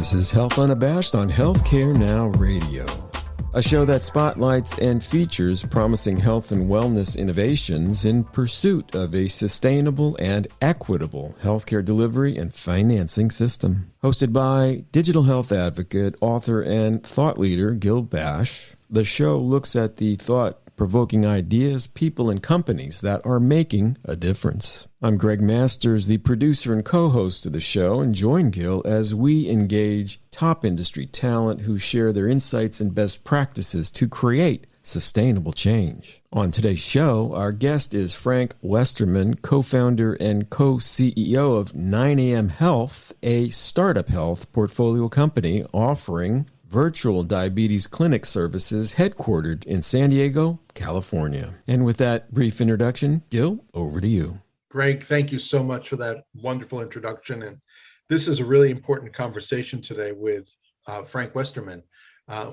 This is Health Unabashed on Healthcare Now Radio, a show that spotlights and features promising health and wellness innovations in pursuit of a sustainable and equitable healthcare delivery and financing system. Hosted by digital health advocate, author, and thought leader Gil Bash, the show looks at the thought-provoking ideas, people, and companies that are making a difference. I'm Greg Masters, the producer and co-host of the show, and join Gil as we engage top industry talent who share their insights and best practices to create sustainable change. On today's show, our guest is Frank Westermann, co-founder and co-CEO of 9AM.health, a startup health portfolio company offering virtual diabetes clinic services headquartered in San Diego, California. And with that brief introduction, Gil, over to you. Greg, thank you so much for that wonderful introduction. And this is a really important conversation today with Frank Westermann,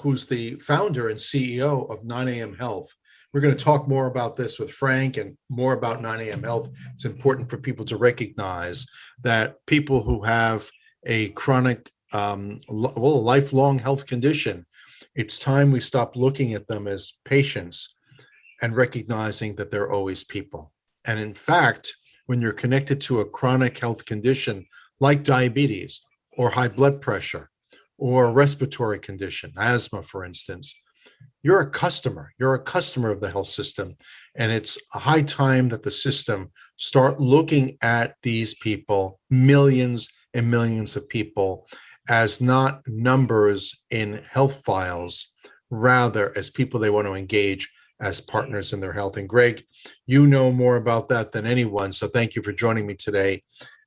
who's the founder and CEO of 9AM.health. We're going to talk more about this with Frank and more about 9AM.health. It's important for people to recognize that people who have a chronic, lifelong health condition, it's time we stop looking at them as patients and recognizing that they're always people. And in fact, when you're connected to a chronic health condition like diabetes or high blood pressure or a respiratory condition, asthma, for instance, you're a customer. You're a customer of the health system. And it's a high time that the system start looking at these people, millions and millions of people, as not numbers in health files, rather as people they want to engage as partners in their health. And Greg, you know more about that than anyone. So thank you for joining me today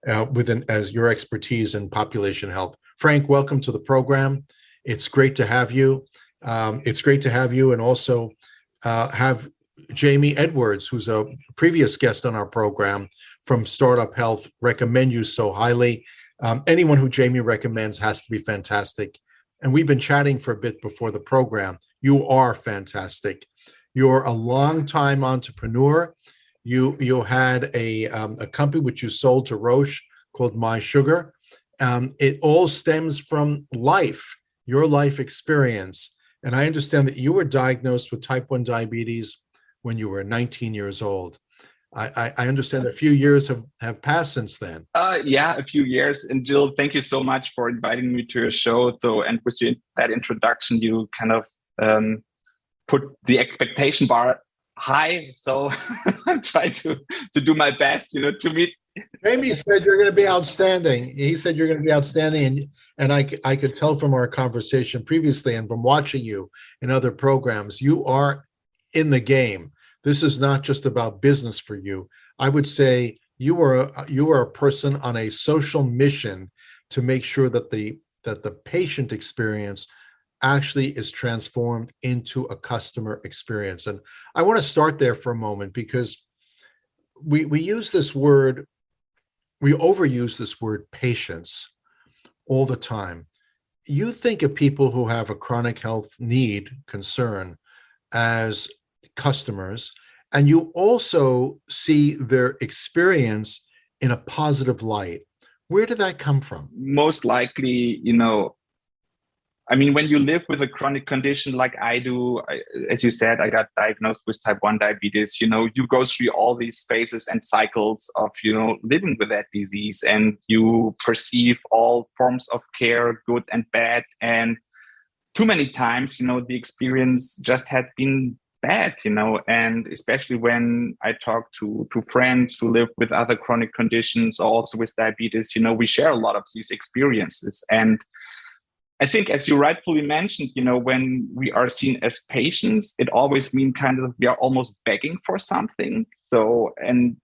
as your expertise in population health. Frank, welcome to the program. It's great to have you. And also have Jamie Edwards, who's a previous guest on our program from Startup Health, recommend you so highly. Anyone who Jamie recommends has to be fantastic. And we've been chatting for a bit before the program. You are fantastic. You're a longtime entrepreneur. You had a company which you sold to Roche called My Sugar. It all stems from life, your life experience. And I understand that you were diagnosed with type 1 diabetes when you were 19 years old. I understand that a few years have passed since then. Yeah, a few years. And Jill, thank you so much for inviting me to your show. So, and with that introduction, you kind of put the expectation bar high. So I'm trying to do my best, to meet. Jamie said you're going to be outstanding. He said you're going to be outstanding. And I could tell from our conversation previously and from watching you in other programs, you are in the game. This is not just about business for you. I would say you are a person on a social mission to make sure that the patient experience actually is transformed into a customer experience. And I want to start there for a moment because we use this word, we overuse this word patients all the time. You think of people who have a chronic health need, concern as customers, and you also see their experience in a positive light. Where did that come from? Most likely, when you live with a chronic condition like I do, as you said, I got diagnosed with type 1 diabetes, you go through all these phases and cycles of, living with that disease, and you perceive all forms of care, good and bad. And too many times, the experience just had been bad, and especially when I talk to friends who live with other chronic conditions, also with diabetes, we share a lot of these experiences. And I think, as you rightfully mentioned, when we are seen as patients, it always means kind of we are almost begging for something. So, and,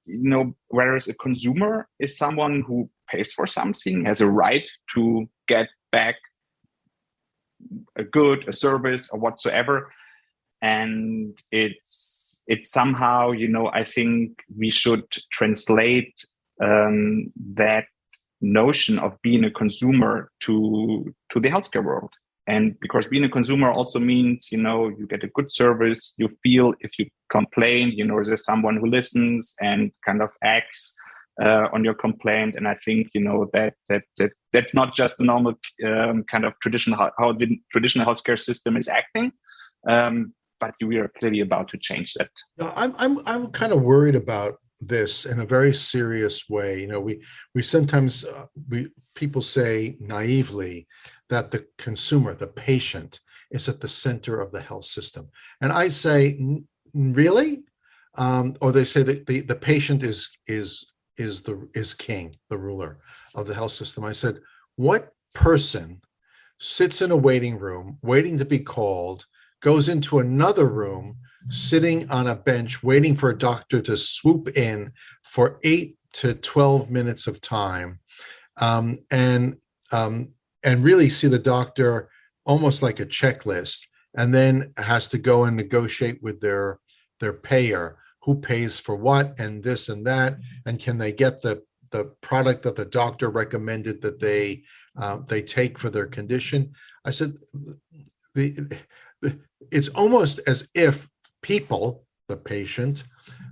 whereas a consumer is someone who pays for something, has a right to get back a good, a service, or whatsoever. And it's somehow, I think we should translate that notion of being a consumer to the healthcare world. And because being a consumer also means, you get a good service, you feel if you complain, there's someone who listens and kind of acts on your complaint. And I think, that's not just the normal kind of traditional, how the traditional healthcare system is acting. But we are clearly about to change that. I'm kind of worried about this in a very serious way. We sometimes people say naively that the consumer, the patient, is at the center of the health system, and I say, really? Or they say that the patient is king, the ruler of the health system. I said, what person sits in a waiting room waiting to be called, goes into another room, sitting on a bench, waiting for a doctor to swoop in for 8 to 12 minutes of time, and really see the doctor almost like a checklist, and then has to go and negotiate with their payer, who pays for what, and this and that, and can they get the product that the doctor recommended that they take for their condition. I said, it's almost as if people, the patient,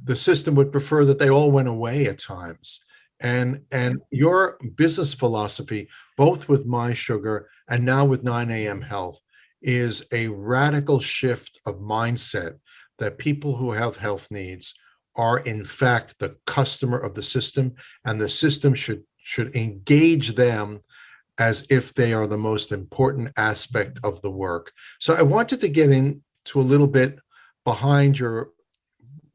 the system would prefer that they all went away at times. And your business philosophy, both with MySugar and now with 9AM Health, is a radical shift of mindset that people who have health needs are in fact the customer of the system, and the system should engage them as if they are the most important aspect of the work. So I wanted to get into a little bit behind your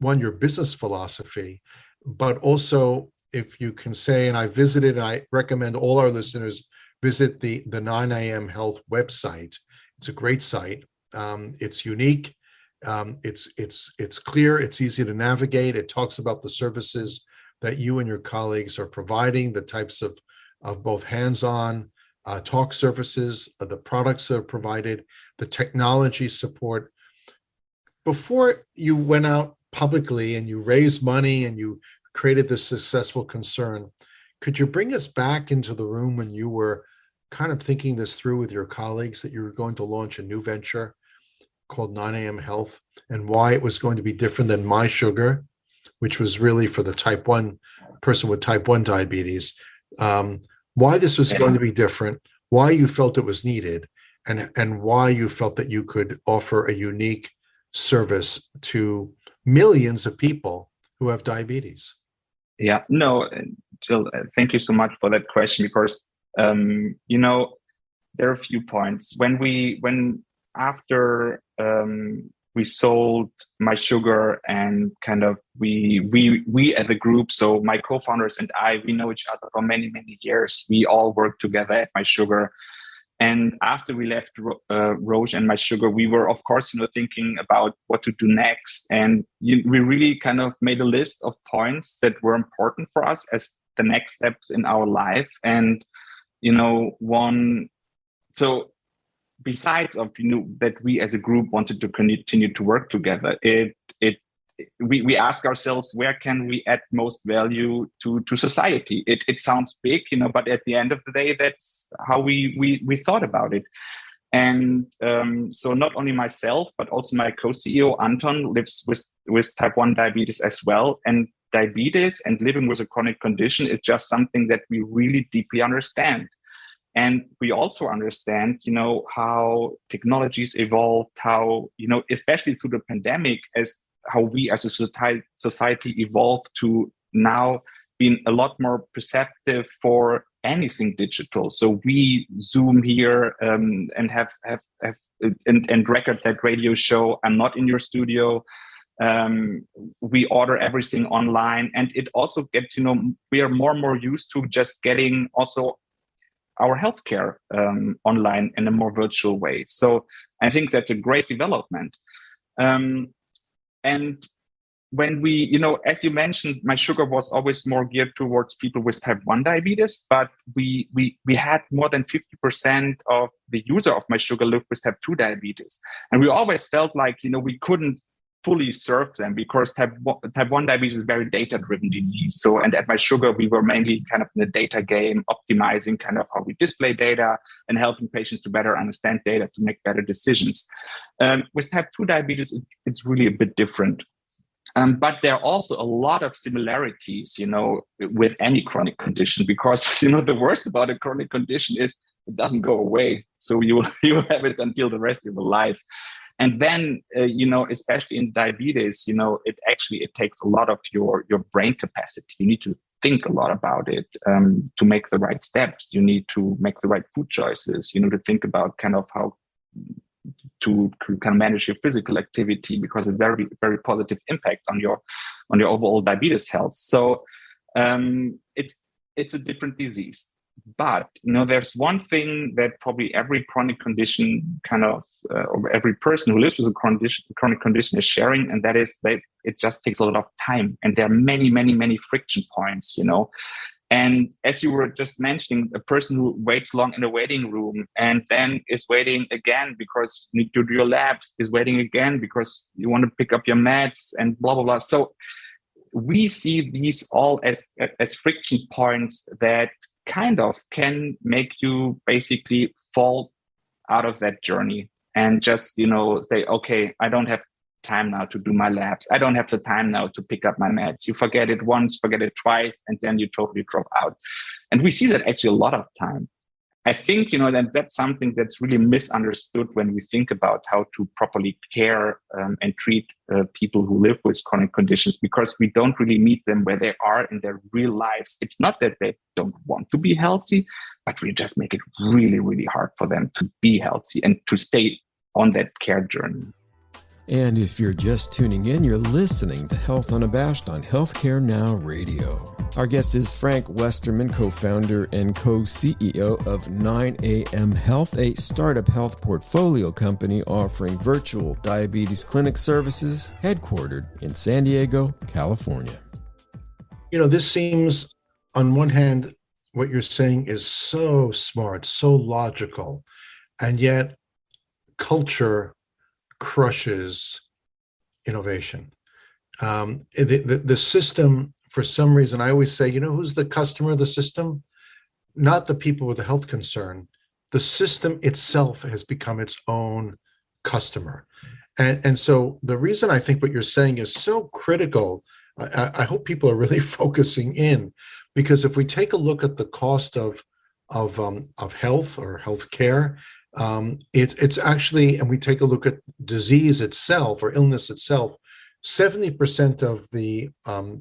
business philosophy, but also if you can say, and I visited, and I recommend all our listeners visit the 9AM Health website. It's a great site. It's unique. It's clear. It's easy to navigate. It talks about the services that you and your colleagues are providing, the types of both hands-on talk services, the products that are provided, the technology support. Before you went out publicly and you raised money and you created this successful concern, could you bring us back into the room when you were kind of thinking this through with your colleagues, that you were going to launch a new venture called 9AM Health, and why it was going to be different than MySugar, which was really for the type 1 person with type 1 diabetes, why this was going to be different, why you felt it was needed, and why you felt that you could offer a unique service to millions of people who have diabetes? Yeah, no, Jill, thank you so much for that question, because, there are a few points. After we sold MySugar, and kind of we as a group, so my co-founders and I, we know each other for many, many years. We all worked together at MySugar. And after we left Roche and MySugar, we were, of course, thinking about what to do next. And we really kind of made a list of points that were important for us as the next steps in our life. And, besides of that we as a group wanted to continue to work together, we ask ourselves, where can we add most value to society? It sounds big, but at the end of the day, that's how we thought about it. And so not only myself, but also my co-CEO Anton lives with type 1 diabetes as well. And diabetes and living with a chronic condition is just something that we really deeply understand. And we also understand, how technologies evolved, how, especially through the pandemic, as how we as a society evolved to now being a lot more perceptive for anything digital. So we Zoom here and have and record that radio show. I'm not in your studio. We order everything online, and it also gets, we are more and more used to just getting also our healthcare online in a more virtual way. So I think that's a great development. And when we, as you mentioned, MySugar was always more geared towards people with type 1 diabetes, but we had more than 50% of the user of MySugar live with type 2 diabetes. And we always felt like, we couldn't fully serve them, because type 1 diabetes is a very data-driven disease. So, and at MySugar, we were mainly kind of in the data game, optimizing kind of how we display data and helping patients to better understand data to make better decisions. With type 2 diabetes, it's really a bit different. But there are also a lot of similarities, with any chronic condition, because, the worst about a chronic condition is it doesn't go away. So you will have it until the rest of your life. And then, especially in diabetes, it takes a lot of your brain capacity. You need to think a lot about it to make the right steps. You need to make the right food choices, to think about kind of how to kind of manage your physical activity, because it's very, very positive impact on your overall diabetes health. So it's a different disease. But there's one thing that probably every chronic condition or every person who lives with a chronic condition is sharing, and that is that it just takes a lot of time, and there are many, many, many friction points. And as you were just mentioning, a person who waits long in a waiting room and then is waiting again because you need to do your labs, is waiting again because you want to pick up your meds and blah, blah, blah. So we see these all as friction points that kind of can make you basically fall out of that journey and just, say, okay, I don't have time now to do my labs. I don't have the time now to pick up my meds. You forget it once, forget it twice, and then you totally drop out. And we see that actually a lot of time. I think, that that's something that's really misunderstood when we think about how to properly care and treat people who live with chronic conditions, because we don't really meet them where they are in their real lives. It's not that they don't want to be healthy, but we just make it really, really hard for them to be healthy and to stay on that care journey. And if you're just tuning in, you're listening to Health Unabashed on Healthcare Now Radio. Our guest is Frank Westermann, co-founder and co-CEO of 9AM.health, a startup health portfolio company offering virtual diabetes clinic services headquartered in San Diego, California. This seems, on one hand, what you're saying is so smart, so logical, and yet culture crushes innovation. The system, for some reason, I always say, who's the customer of the system? Not the people with a health concern. The system itself has become its own customer. And so the reason I think what you're saying is so critical, I hope people are really focusing in, because if we take a look at the cost of health or healthcare, it's actually, and we take a look at disease itself or illness itself, 70% of the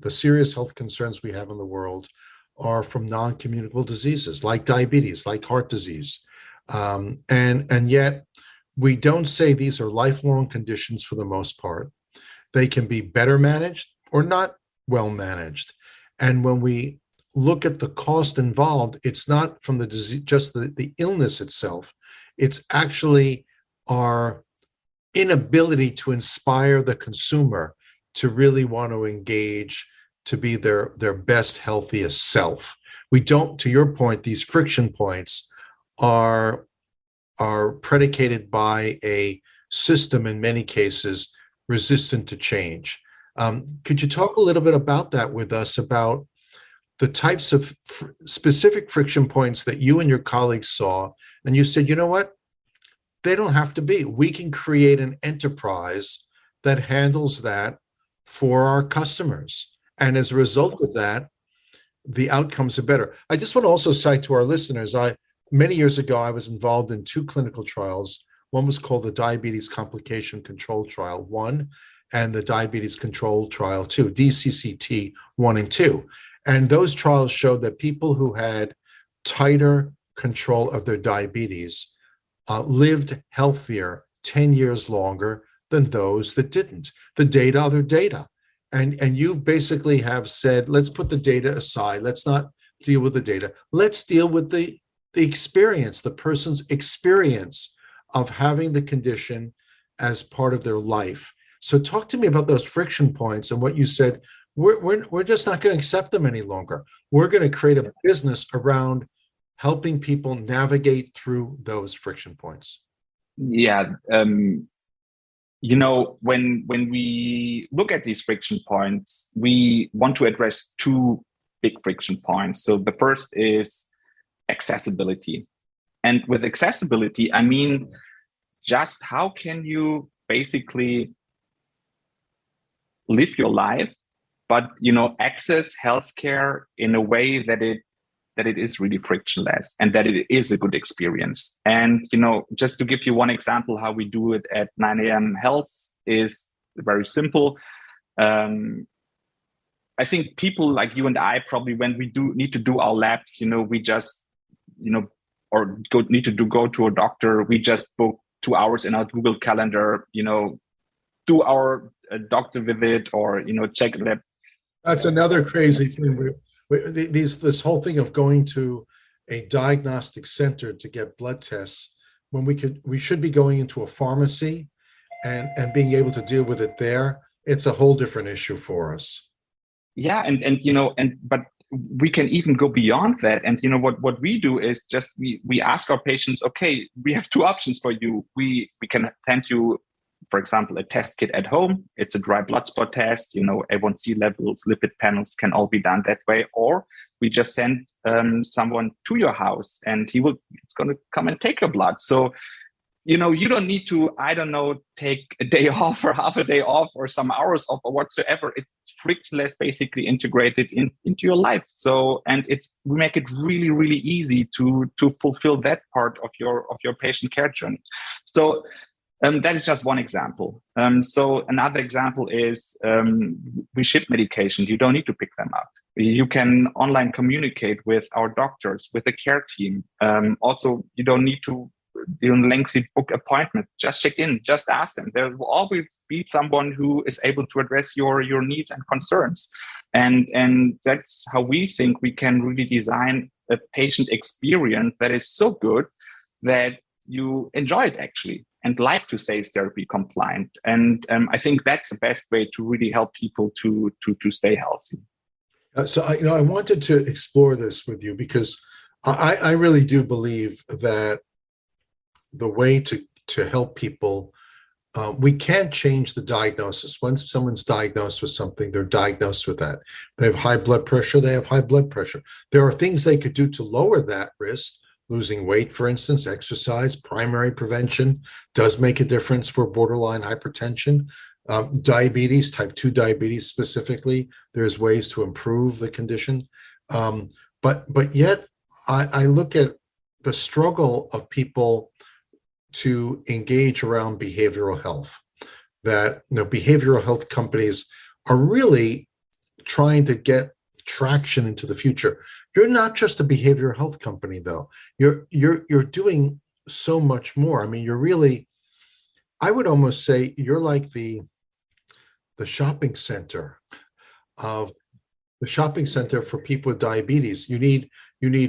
serious health concerns we have in the world are from non-communicable diseases like diabetes, like heart disease. And yet we don't say these are lifelong conditions for the most part. They can be better managed or not well managed. And when we look at the cost involved, it's not from the disease, just the illness itself. It's actually our inability to inspire the consumer to really want to engage, to be their best, healthiest self. We don't, to your point, these friction points are predicated by a system, in many cases, resistant to change. Could you talk a little bit about that with us, about the types of specific friction points that you and your colleagues saw, and you said, you know what, they don't have to be. We can create an enterprise that handles that for our customers. And as a result of that, the outcomes are better. I just want to also cite to our listeners, many years ago, I was involved in 2 clinical trials. One was called the Diabetes Complication Control Trial 1 and the Diabetes Control Trial 2, DCCT 1 and 2. And those trials showed that people who had tighter control of their diabetes lived healthier 10 years longer than those that didn't. The data are the data. And you basically have said, let's put the data aside. Let's not deal with the data. Let's deal with the experience, the person's experience of having the condition as part of their life. So talk to me about those friction points and what you said. We're just not going to accept them any longer. We're going to create a business around helping people navigate through those friction points. Yeah. When we look at these friction points, we want to address 2 big friction points. So the first is accessibility. And with accessibility, I mean, just how can you basically live your life, but access healthcare in a way that it is really frictionless and that it is a good experience. And just to give you one example, how we do it at 9AM Health is very simple. I think people like you and I probably, when we need to do our labs, we just or need to go to a doctor, we just book 2 hours in our Google Calendar, do our doctor visit or check lab. That's another crazy thing. This whole thing of going to a diagnostic center to get blood tests when we should be going into a pharmacy and being able to deal with it there. It's a whole different issue for us. Yeah, but we can even go beyond that. And what we do is just we ask our patients, okay, we have 2 options for you. We can send you, for example, a test kit at home. It's a dry blood spot test. A1C levels, lipid panels can all be done that way. Or we just send someone to your house, and it's going to come and take your blood. So you don't need to, take a day off or half a day off or some hours off or whatsoever. It's frictionless, basically integrated into your life. So, and we make it really, really easy to fulfill that part of your patient care journey. So that is just one example. So another example is we ship medications. You don't need to pick them up. You can online communicate with our doctors, with the care team. Also, you don't need to lengthy book appointment. Just check in, just ask them. There will always be someone who is able to address your needs and concerns. And that's how we think we can really design a patient experience that is so good that you enjoy it actually and like to stay therapy compliant. And I think that's the best way to really help people to stay healthy. So I wanted to explore this with you because I really do believe that the way to help people, we can't change the diagnosis. Once someone's diagnosed with something, they're diagnosed with that. They have high blood pressure, they have high blood pressure. There are things they could do to lower that risk. Losing weight, for instance, exercise, primary prevention does make a difference for borderline hypertension. Diabetes, type 2 diabetes specifically, there's ways to improve the condition. But yet I look at the struggle of people to engage around behavioral health, that behavioral health companies are really trying to get traction into the future. You're not just a behavioral health company, though. You're doing so much more. I mean, you're really, I would almost say you're like the shopping center for people with diabetes. You need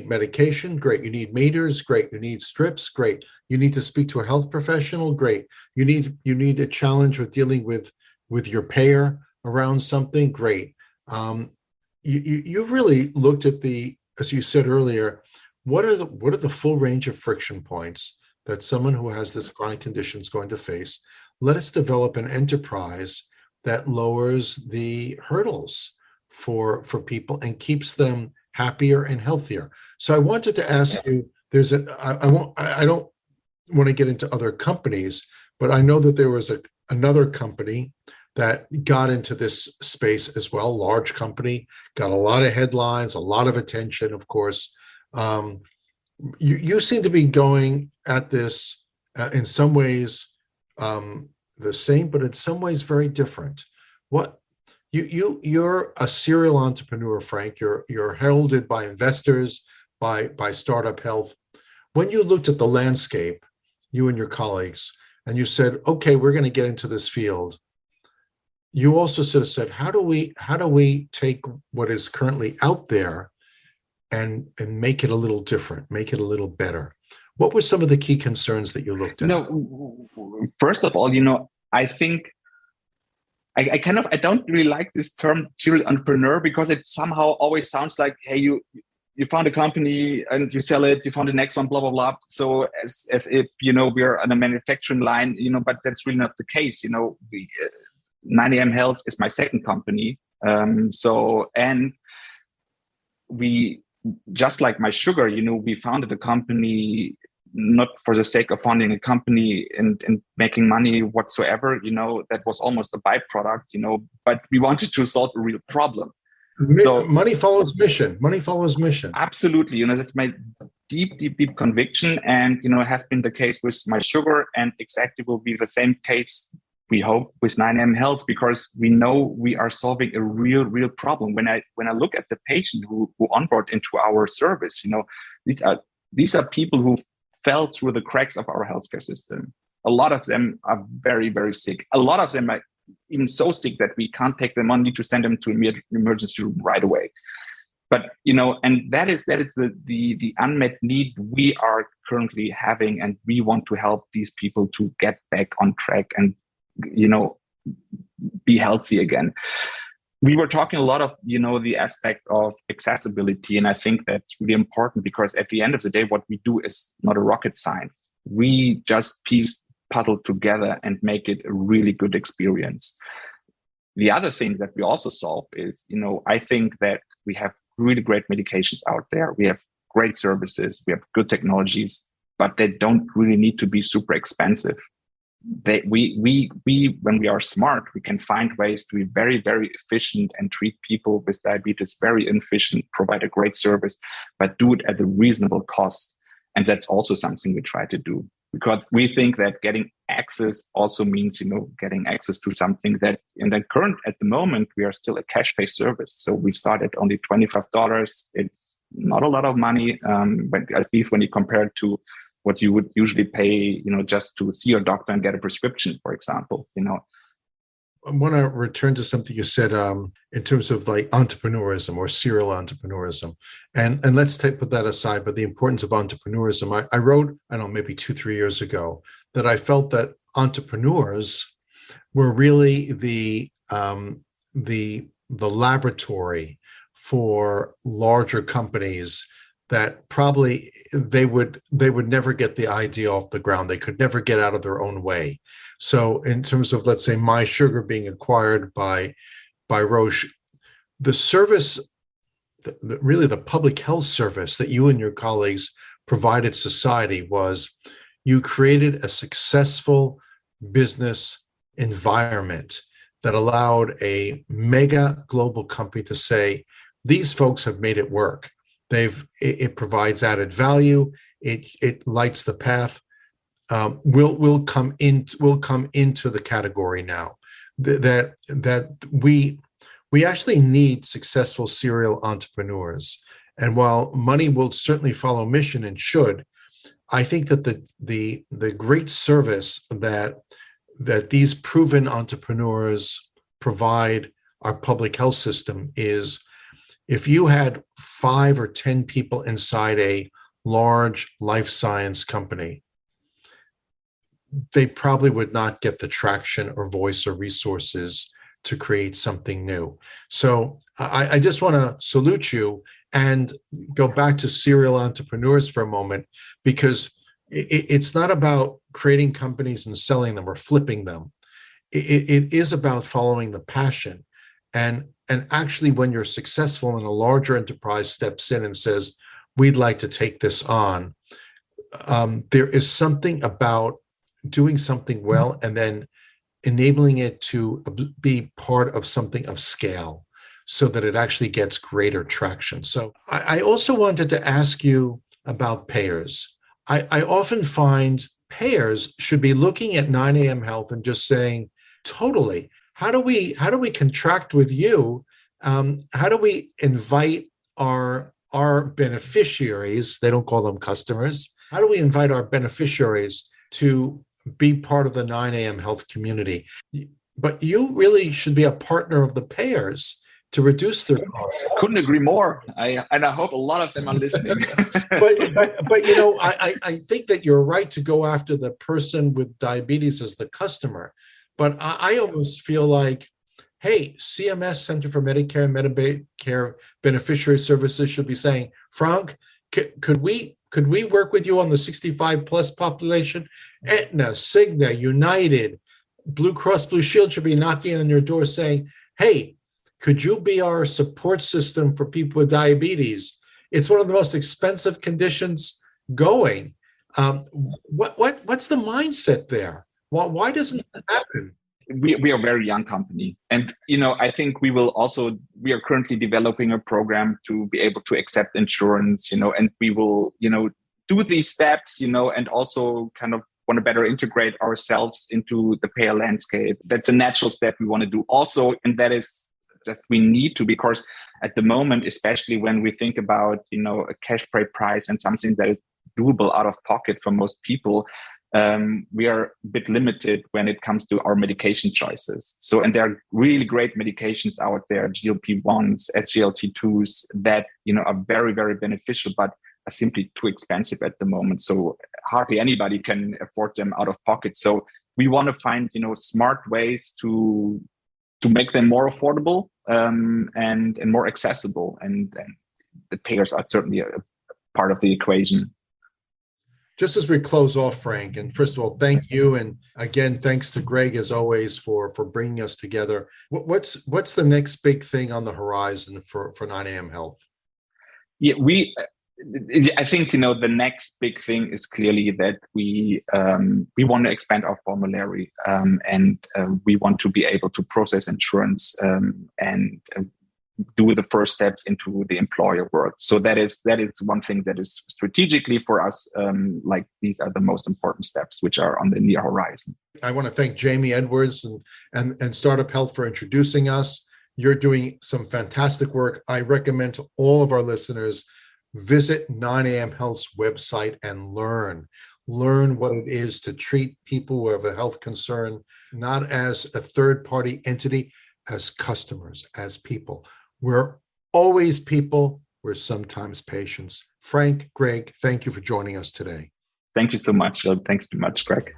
medication, great. You need meters, great. You need strips, great. You need to speak to a health professional, great. You need a challenge with dealing with your payer around something, great. You've really looked at as you said earlier, what are the full range of friction points that someone who has this chronic condition is going to face? Let us develop an enterprise that lowers the hurdles for people and keeps them happier and healthier. So I wanted to ask you, I don't want to get into other companies, but I know that there was another company that got into this space as well, large company, got a lot of headlines, a lot of attention, of course. You seem to be going at this in some ways the same, but in some ways very different. You're a serial entrepreneur, Frank. You're heralded by investors, by Startup Health. When you looked at the landscape, you and your colleagues, and you said, okay, we're going to get into this field, you also sort of said, how do we take what is currently out there and make it a little different, make it a little better? What were some of the key concerns that you looked at? First of all, I think I don't really like this term serial entrepreneur because it somehow always sounds like, hey, you found a company and you sell it, you found the next one, blah, blah, blah. So as if we're on a manufacturing line, but that's really not the case. 9AM Health is my second company. And we, just like my sugar, we founded a company not for the sake of funding a company and making money whatsoever. That was almost a byproduct, but we wanted to solve a real problem. So money follows mission. Money follows mission. Absolutely. That's my deep conviction. And, it has been the case with my sugar, and exactly will be the same case, we hope, with 9AM.health, because we know we are solving a real problem. When I look at the patient who onboard into our service, these are people who fell through the cracks of our healthcare system. A lot of them are very, very sick. A lot of them are even so sick that we can't take them on, need to send them to an emergency room right away. But, and that is the unmet need we are currently having, and we want to help these people to get back on track and, be healthy again. We were talking a lot of, the aspect of accessibility, and I think that's really important, because at the end of the day, what we do is not a rocket science. We just puzzle together and make it a really good experience. The other thing that we also solve is, I think that we have really great medications out there. We have great services. We have good technologies, but they don't really need to be super expensive. When we are smart, we can find ways to be very, very efficient and treat people with diabetes very efficient, provide a great service, but do it at a reasonable cost. And that's also something we try to do, because we think that getting access also means, getting access to something that at the moment, we are still a cash pay service. So we start at only $25. It's not a lot of money, but at least when you compare it to what you would usually pay, just to see your doctor and get a prescription, for example, I want to return to something you said in terms of like entrepreneurism or serial entrepreneurism. And let's put that aside, but the importance of entrepreneurism. I wrote, I don't know, maybe 2-3 years ago, that I felt that entrepreneurs were really the laboratory for larger companies that probably they would never get the idea off the ground. They could never get out of their own way. So in terms of, let's say, My Sugar being acquired by Roche, the service, really the public health service that you and your colleagues provided society was you created a successful business environment that allowed a mega global company to say, these folks have made it work. It provides added value. It lights the path. We'll come into the category now that we actually need successful serial entrepreneurs. And while money will certainly follow mission and should, I think that the great service that these proven entrepreneurs provide our public health system is, if you had 5 or 10 people inside a large life science company, they probably would not get the traction or voice or resources to create something new. So I just want to salute you and go back to serial entrepreneurs for a moment, because it's not about creating companies and selling them or flipping them. It is about following the passion. And actually, when you're successful and a larger enterprise steps in and says, we'd like to take this on, there is something about doing something well and then enabling it to be part of something of scale so that it actually gets greater traction. So I also wanted to ask you about payers. I often find payers should be looking at 9AM.health and just saying, totally, how do we contract with you? How do we invite our beneficiaries? They don't call them customers. How do we invite our beneficiaries to be part of the 9AM.health community? But you really should be a partner of the payers to reduce their costs. Couldn't agree more. I hope a lot of them are listening. but I think that you're right to go after the person with diabetes as the customer. But I almost feel like, hey, CMS, Center for Medicare and Medicare Beneficiary Services, should be saying, Frank, could we work with you on the 65 plus population? Aetna, Cigna, United, Blue Cross Blue Shield should be knocking on your door saying, hey, could you be our support system for people with diabetes? It's one of the most expensive conditions going. What's the mindset there? Why doesn't that happen? We are a very young company. And, I think we are currently developing a program to be able to accept insurance, and we will, do these steps, and also kind of want to better integrate ourselves into the payer landscape. That's a natural step we want to do also. And that is just, we need to, because at the moment, especially when we think about, a cash pay price and something that is doable out of pocket for most people, we are a bit limited when it comes to our medication choices. So, and there are really great medications out there, GLP-1s, SGLT2s, that, are very, very beneficial, but are simply too expensive at the moment. So hardly anybody can afford them out of pocket. So we want to find, smart ways to make them more affordable, and more accessible. And the payers are certainly a part of the equation. Just as we close off, Frank, and first of all, thank you. And again, thanks to Greg, as always, for bringing us together. What's the next big thing on the horizon for 9AM Health? Yeah, I think, the next big thing is clearly that we want to expand our formulary, and we want to be able to process insurance, and do the first steps into the employer world. So that is one thing that is strategically for us, these are the most important steps which are on the near horizon. I want to thank Jamie Edwards and Startup Health for introducing us. You're doing some fantastic work. I recommend to all of our listeners, visit 9AM Health's website and learn what it is to treat people who have a health concern, not as a third-party entity, as customers, as people. We're always people. We're sometimes patients. Frank, Greg, thank you for joining us today. Thank you so much. Thank you so much, Greg.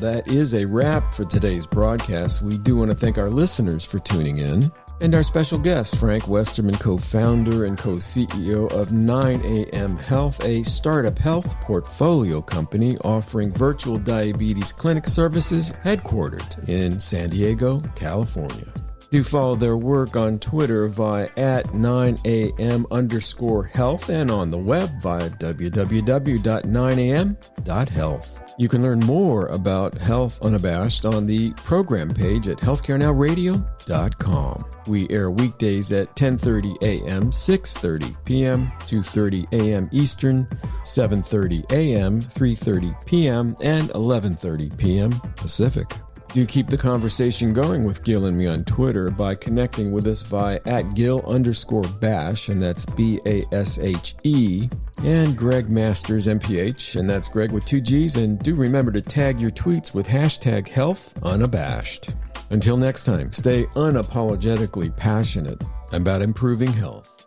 That is a wrap for today's broadcast. We do want to thank our listeners for tuning in, and our special guest, Frank Westermann, co-founder and co-CEO of 9AM Health, a startup health portfolio company offering virtual diabetes clinic services headquartered in San Diego, California. Do follow their work on Twitter via @9am_health and on the web via www.9am.health. You can learn more about Health Unabashed on the program page at healthcarenowradio.com. We air weekdays at 10:30 a.m., 6:30 p.m., 2:30 a.m. Eastern, 7:30 a.m., 3:30 p.m., and 11:30 p.m. Pacific. Do keep the conversation going with Gil and me on Twitter by connecting with us via @Gil_Bash, and that's BASHE, and Greg Masters MPH, and that's Greg with 2 G's. And do remember to tag your tweets with #HealthUnabashed. Until next time, stay unapologetically passionate about improving health.